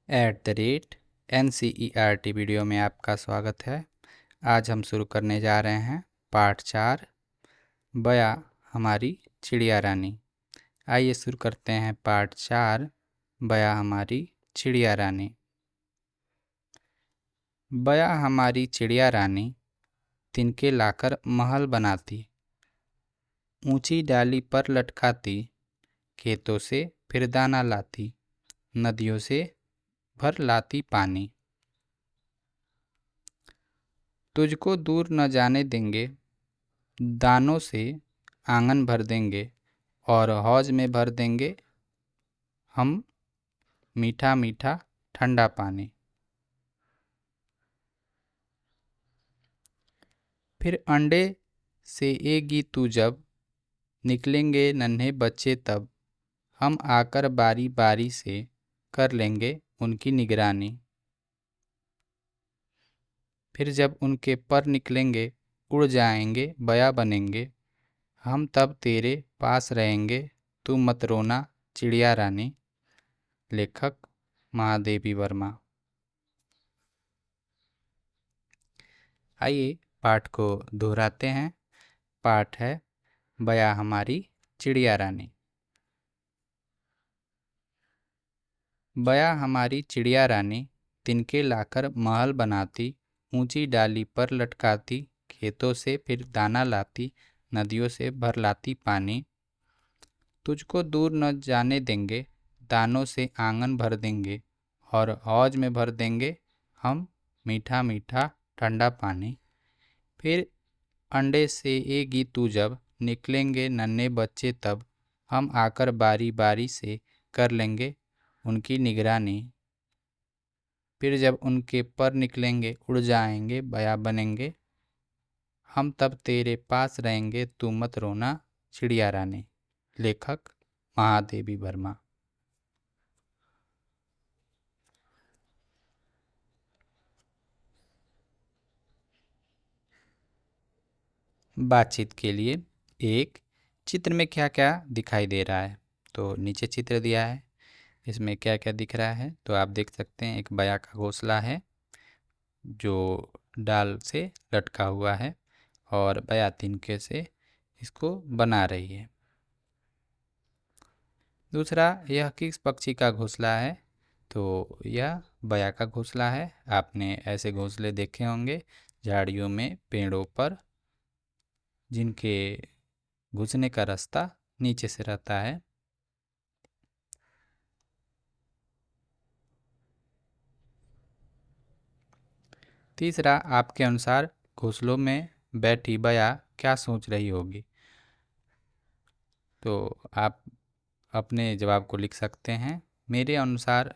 NCERT video में आपका स्वागत है। आज हम शुरू करने जा रहे हैं पार्ट 4 बया हमारी चिड़िया रानी। आइए शुरू करते हैं पार्ट 4 बया हमारी चिड़िया रानी। बया हमारी चिड़िया रानी तिनके लाकर महल बनाती, ऊंची डाली पर लटकाती, खेतों से फिर दाना लाती, नदियों से भर लाती पानी। तुझको दूर न जाने देंगे, दानों से आंगन भर देंगे और हौज में भर देंगे हम मीठा मीठा ठंडा पानी। फिर अंडे से एगी तू जब, निकलेंगे नन्हे बच्चे तब, हम आकर बारी बारी से कर लेंगे उनकी निगरानी। फिर जब उनके पर निकलेंगे उड़ जाएंगे बया बनेंगे, हम तब तेरे पास रहेंगे तू मत रोना चिड़िया रानी। लेखक महादेवी वर्मा। आइए पाठ को दोहराते हैं। पाठ है बया हमारी चिड़िया रानी। बया हमारी चिड़िया रानी तिनके लाकर महल बनाती, ऊंची डाली पर लटकाती, खेतों से फिर दाना लाती, नदियों से भर लाती पानी। तुझको दूर न जाने देंगे, दानों से आंगन भर देंगे और हौज में भर देंगे हम मीठा मीठा ठंडा पानी। फिर अंडे से एगी तू जब, निकलेंगे नन्हे बच्चे तब, हम आकर बारी बारी से कर लेंगे उनकी निगरानी। फिर जब उनके पर निकलेंगे उड़ जाएंगे बया बनेंगे, हम तब तेरे पास रहेंगे तू मत रोना चिड़िया रानी। लेखक महादेवी वर्मा। बातचीत के लिए एक चित्र में क्या क्या दिखाई दे रहा है। तो नीचे चित्र दिया है, इसमें क्या क्या दिख रहा है तो आप देख सकते हैं। एक बया का घोंसला है जो डाल से लटका हुआ है और बया तिनके से इसको बना रही है। दूसरा, यह किस पक्षी का घोंसला है? तो यह बया का घोंसला है। आपने ऐसे घोंसले देखे होंगे झाड़ियों में, पेड़ों पर, जिनके घुसने का रास्ता नीचे से रहता है। तीसरा, आपके अनुसार घोंसलों में बैठी बया क्या सोच रही होगी? तो आप अपने जवाब को लिख सकते हैं। मेरे अनुसार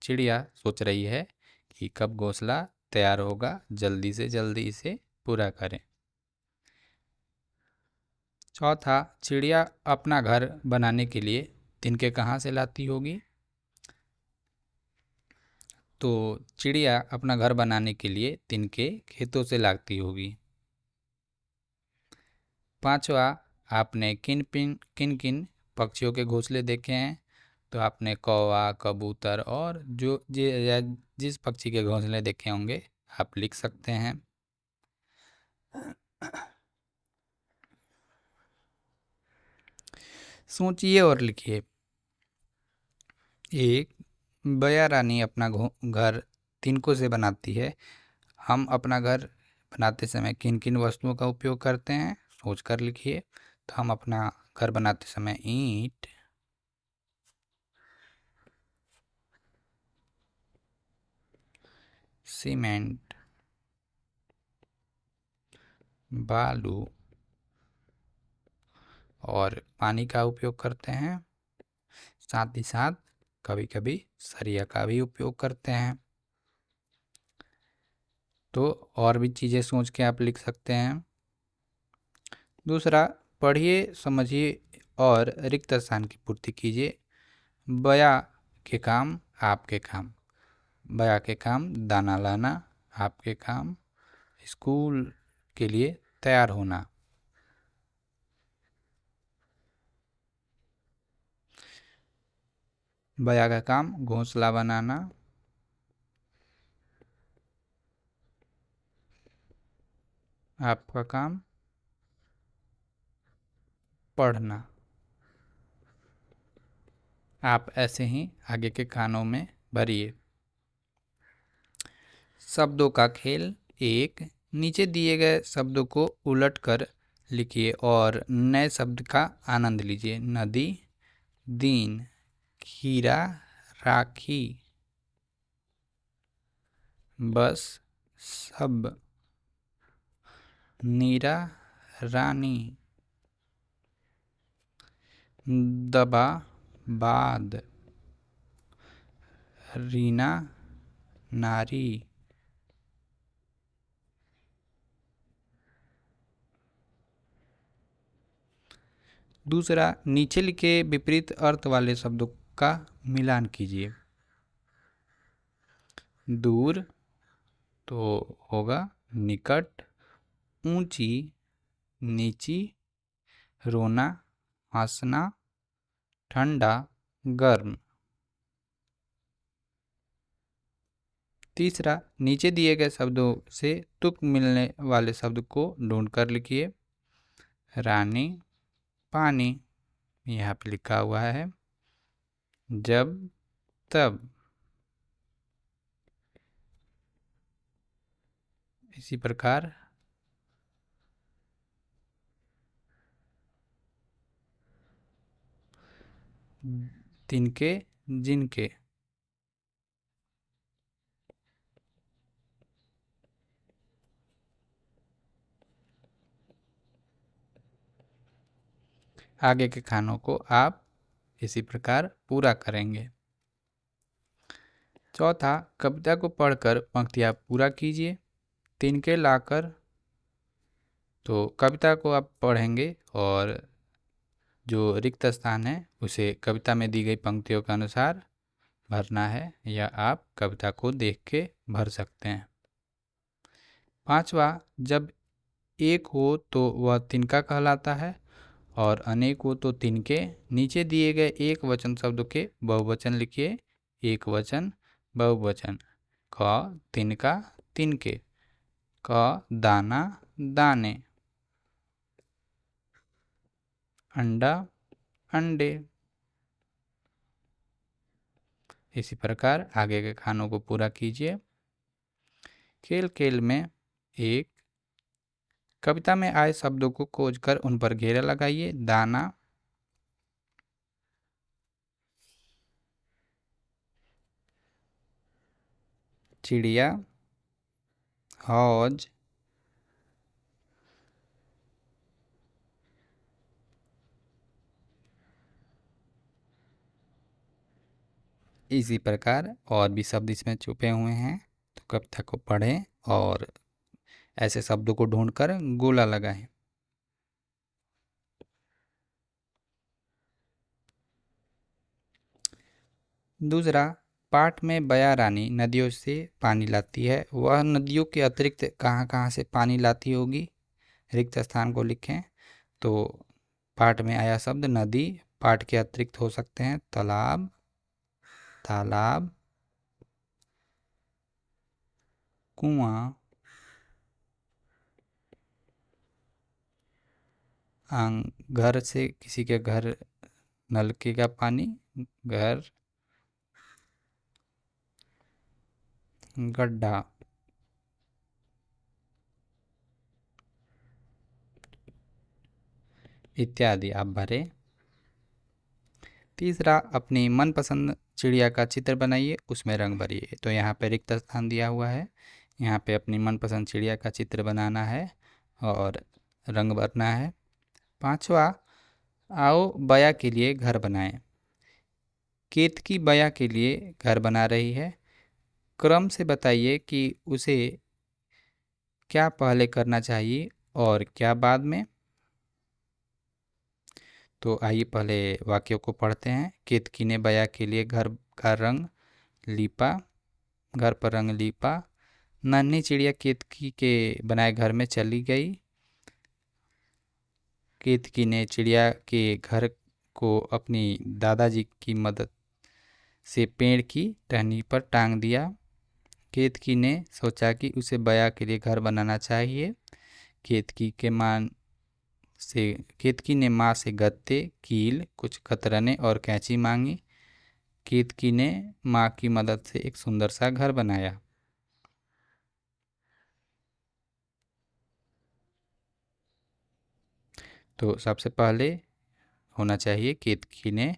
चिड़िया सोच रही है कि कब घोंसला तैयार होगा, जल्दी से जल्दी इसे पूरा करें। चौथा, चिड़िया अपना घर बनाने के लिए तिनके कहाँ से लाती होगी? तो चिड़िया अपना घर बनाने के लिए तिनके खेतों से लाती होगी। पांचवा, आपने किन किन पक्षियों के घोंसले देखे हैं? तो आपने कौवा, कबूतर और जिस पक्षी के घोंसले देखे होंगे आप लिख सकते हैं। सोचिए और लिखिए। एक, बया रानी अपना घर तिनकों से बनाती है। हम अपना घर बनाते समय किन किन वस्तुओं का उपयोग करते हैं सोच कर लिखिए। तो हम अपना घर बनाते समय ईंट, सीमेंट, बालू और पानी का उपयोग करते हैं। साथ ही साथ कभी कभी सरिया का भी उपयोग करते हैं। तो और भी चीज़ें सोच के आप लिख सकते हैं। दूसरा, पढ़िए, समझिए और रिक्त स्थान की पूर्ति कीजिए। बया के काम, आपके काम। बया के काम दाना लाना, आपके काम स्कूल के लिए तैयार होना। बया का काम घोंसला बनाना, आपका काम पढ़ना। आप ऐसे ही आगे के खानों में भरिए। शब्दों का खेल एक, नीचे दिए गए शब्दों को उलटकर लिखिए और नए शब्द का आनंद लीजिए। नदी, दिन, खीरा, राखी, बस, सब, नीरा, रानी, दबा, बाद, रीना, नारी। दूसरा, नीचे लिखे विपरीत अर्थ वाले शब्दों का मिलान कीजिए। दूर तो होगा निकट, ऊंची, नीची, रोना, हंसना, ठंडा, गर्म। तीसरा, नीचे दिए गए शब्दों से तुक मिलने वाले शब्द को ढूंढकर लिखिए। रानी, पानी, यहाँ पे लिखा हुआ है। जब, तब। इसी प्रकार तिनके, जिनके। आगे के खानों को आप इसी प्रकार पूरा करेंगे। चौथा, कविता को पढ़कर पंक्तियाँ पूरा कीजिए। तिनके लाकर, तो कविता को आप पढ़ेंगे और जो रिक्त स्थान है उसे कविता में दी गई पंक्तियों के अनुसार भरना है, या आप कविता को देख के भर सकते हैं। पांचवा, जब एक हो तो वह तिनका कहलाता है और अनेक हो तो तिनके। नीचे दिए गए एक वचन शब्दों के बहुवचन लिखिए। एक वचन, बहुवचन। क, तिनका, तिनके। क, दाना, दाने। अंडा, अंडे। इसी प्रकार आगे के खानों को पूरा कीजिए। खेल खेल में एक, कविता में आए शब्दों को खोजकर उन पर घेरा लगाइए। दाना, चिड़िया, हौज, इसी प्रकार और भी शब्द इसमें छुपे हुए हैं, तो कविता को पढ़ें और ऐसे शब्दों को ढूंढकर गोला लगाएं। दूसरा, पाठ में बया रानी नदियों से पानी लाती है। वह नदियों के अतिरिक्त कहाँ कहाँ से पानी लाती होगी? रिक्त स्थान को लिखें। तो पाठ में आया शब्द नदी पाठ के अतिरिक्त हो सकते हैं तालाब, तालाब, कुआं, घर से किसी के घर नलके का पानी, घर, गड्ढा। इत्यादि आप भरें। तीसरा, अपनी मनपसंद चिड़िया का चित्र बनाइए, उसमें रंग भरिए। तो यहाँ पे रिक्त स्थान दिया हुआ है, यहाँ पे अपनी मनपसंद चिड़िया का चित्र बनाना है और रंग भरना है। पांचवा, आओ बया के लिए घर बनाएं। केतकी बया के लिए घर बना रही है। क्रम से बताइए कि उसे क्या पहले करना चाहिए और क्या बाद में। तो आइए पहले वाक्यों को पढ़ते हैं। केतकी ने बया के लिए घर का रंग लीपा, घर पर रंग लीपा। नन्ही चिड़िया केतकी के बनाए घर में चली गई। केतकी ने चिड़िया के घर को अपनी दादाजी की मदद से पेड़ की टहनी पर टांग दिया। केतकी ने सोचा कि उसे बया के लिए घर बनाना चाहिए। केतकी ने माँ से गत्ते, कील, कुछ कतरने और कैंची मांगी। केतकी ने माँ की मदद से एक सुंदर सा घर बनाया। तो सबसे पहले होना चाहिए, केतकी ने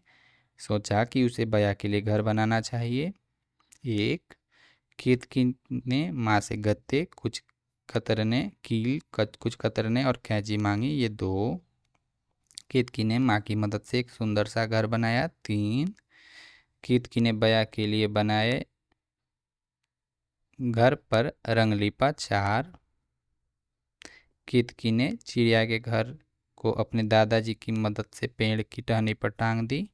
सोचा कि उसे बया के लिए घर बनाना चाहिए। एक, केतकी ने माँ से गत्ते, कुछ कतरने और कैंची मांगी। ये 2, केतकी ने माँ की मदद से एक सुंदर सा घर बनाया। 3, केतकी ने बया के लिए बनाए घर पर रंग लिपा। 4, केतकी ने चिड़िया के घर को अपने दादाजी की मदद से पेड़ की टहनी पर टांग दी।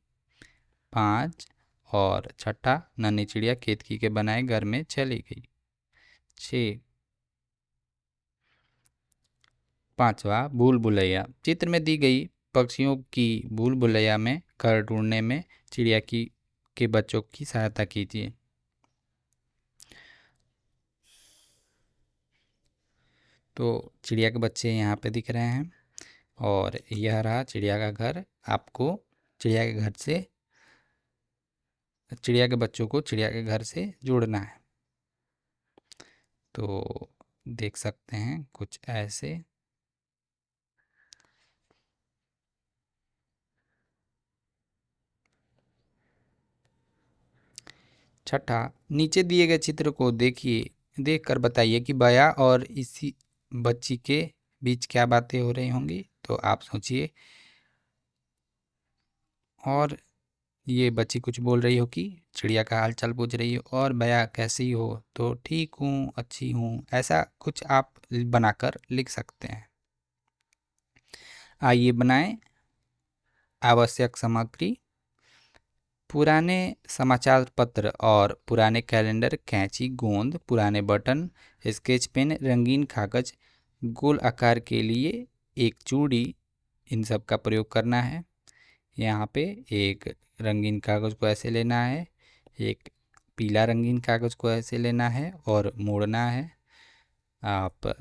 5 और छठा, नन्ही चिड़िया केतकी के बनाए घर में चली गई। 6, पांचवा, भूल भुलैया। चित्र में दी गई पक्षियों की भूल भुलैया में घर ढूंढने में चिड़िया के बच्चों की सहायता कीजिए। तो चिड़िया के बच्चे यहाँ पे दिख रहे हैं और यह रहा चिड़िया का घर। आपको चिड़िया के बच्चों को चिड़िया के घर से जोड़ना है। तो देख सकते हैं कुछ ऐसे। छठा, नीचे दिए गए चित्र को देखकर बताइए कि बया और इसी बच्ची के बीच क्या बातें हो रही होंगी। तो आप सोचिए। और ये बच्ची कुछ बोल रही हो कि चिड़िया का हाल चाल पूछ रही हो, और बया कैसी हो, तो ठीक हूँ, अच्छी हूँ, ऐसा कुछ आप बनाकर लिख सकते हैं। आइए बनाएं। आवश्यक सामग्री: पुराने समाचार पत्र और पुराने कैलेंडर, कैंची, गोंद, पुराने बटन, स्केच पेन, रंगीन कागज, गोल आकार के लिए एक चूड़ी, इन सब का प्रयोग करना है। यहाँ पे एक रंगीन कागज़ को ऐसे लेना है, एक पीला रंगीन कागज़ को ऐसे लेना है और मोड़ना है। आप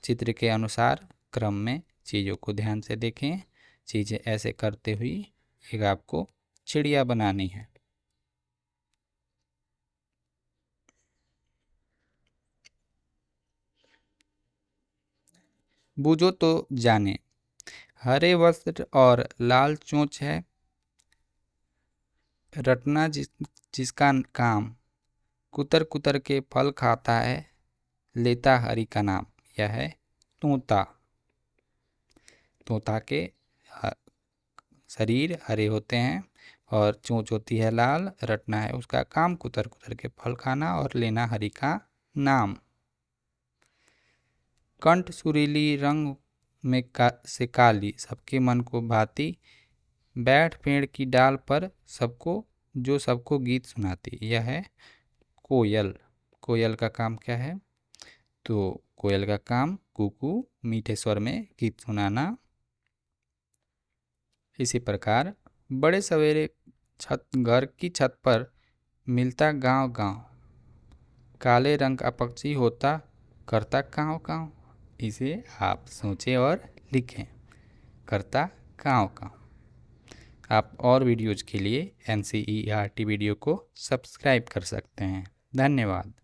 चित्र के अनुसार क्रम में चीज़ों को ध्यान से देखें। चीज़ें ऐसे करते हुए एक आपको चिड़िया बनानी है। बूझो तो जाने। हरे वस्त्र और लाल चोंच है, रटना जिसका काम, कुतर कुतर के फल खाता है, लेता हरि का नाम। यह है तोता। तोता के शरीर हरे होते हैं और चोंच होती है लाल। रटना है उसका काम, कुतर कुतर के फल खाना और लेना हरि का नाम। कंठ सुरीली रंग में से काली, सबके मन को भाती, बैठ पेड़ की डाल पर सबको गीत सुनाती। यह है कोयल। कोयल का काम क्या है? तो कोयल का काम कुकू, मीठे स्वर में गीत सुनाना। इसी प्रकार बड़े सवेरे घर की छत पर मिलता गांव गांव, काले रंग का पक्षी होता, करता काँव काँव। इसे आप सोचें और लिखें, करता काँव काँव। आप और वीडियोज़ के लिए NCERT वीडियो को सब्सक्राइब कर सकते हैं। धन्यवाद।